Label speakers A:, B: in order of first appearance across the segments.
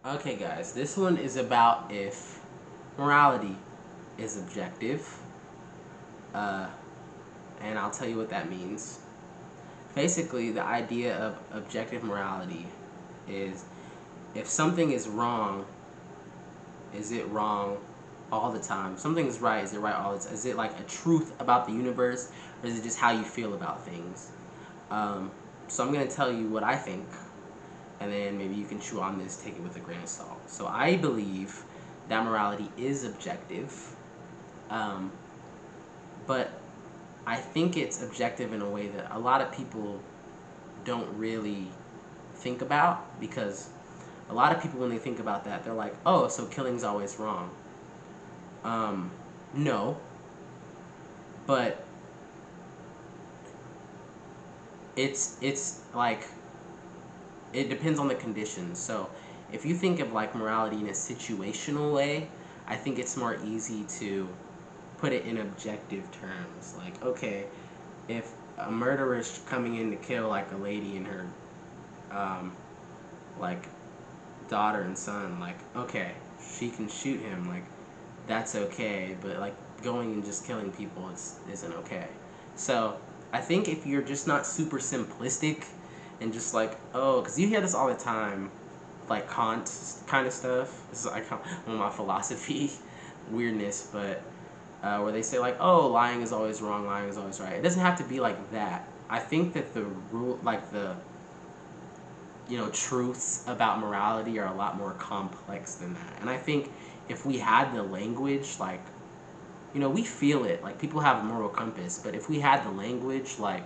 A: Okay, guys, this one is about if morality is objective, uh, and I'll tell you what that means. Basically, the idea of objective morality is if something is wrong, is it wrong all the time? If something is right, is it right all the time? Is it like a truth about the universe, or is it just how you feel about things? Um, so I'm going to tell you what I think, and then maybe you can chew on this, take it with a grain of salt. So I believe that morality is objective, um, but I think it's objective in a way that a lot of people don't really think about, because a lot of people, when they think about that, they're like, oh, so killing's always wrong. Um, no, but it's like it depends on the conditions. So if you think of like morality in a situational way, I think it's more easy to put it in objective terms. Like, okay, if a murderer is coming in to kill like a lady and her um, like daughter and son, like, okay, she can shoot him, like that's okay, but like going and just killing people isn't okay. So I think if you're just not super simplistic and just like, oh, because you hear this all the time, like Kant kind of stuff. This is like one of my philosophy weirdness, but where they say like, oh, lying is always wrong, lying is always right. It doesn't have to be like that. I think that the rule, like the truths about morality are a lot more complex than that. And I think if we had the language, like, we feel it, like people have a moral compass, but if we had the language, like,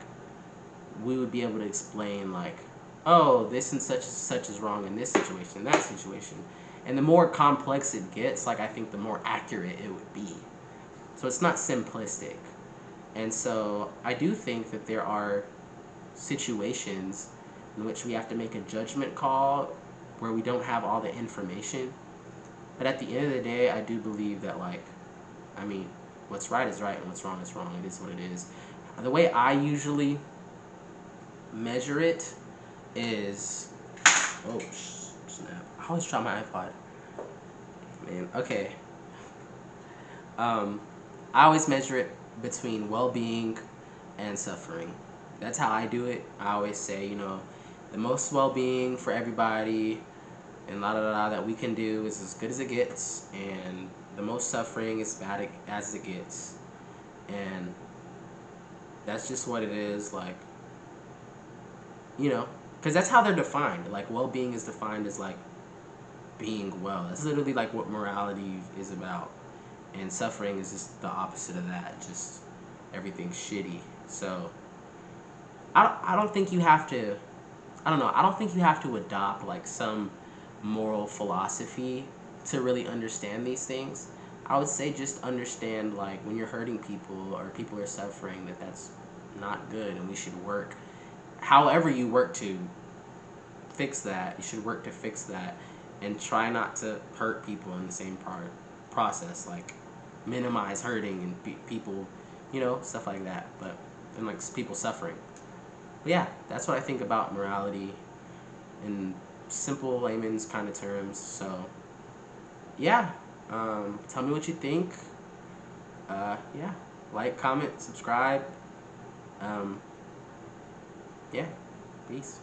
A: we would be able to explain, like, oh, this and such is wrong in this situation, that situation. And the more complex it gets, like, I think the more accurate it would be. So it's not simplistic. And so I do think that there are situations in which we have to make a judgment call where we don't have all the information. But at the end of the day, I do believe that, like, I mean, what's right is right and what's wrong is wrong. It is what it is. The way I usually measure it is, oh snap! I always try my iPod. Man, okay. I always measure it between well-being and suffering. That's how I do it. I always say, the most well-being for everybody and la da da that we can do is as good as it gets, and the most suffering is bad as it gets, and that's just what it is. Like, because that's how they're defined. Like, well-being is defined as like being well. That's literally like what morality is about, and suffering is just the opposite of that. Just everything's shitty. So I don't think you have to. I don't know. I don't think you have to adopt like some moral philosophy to really understand these things. I would say just understand, like, when you're hurting people or people are suffering, that's not good, and we should work. However you work to fix that, you should work to fix that, and try not to hurt people in the same process. Like, minimize hurting and people, stuff like that. But and like people suffering. But yeah, that's what I think about morality in simple layman's kind of terms. So yeah, tell me what you think. Yeah, like, comment, subscribe. Um, yeah, peace.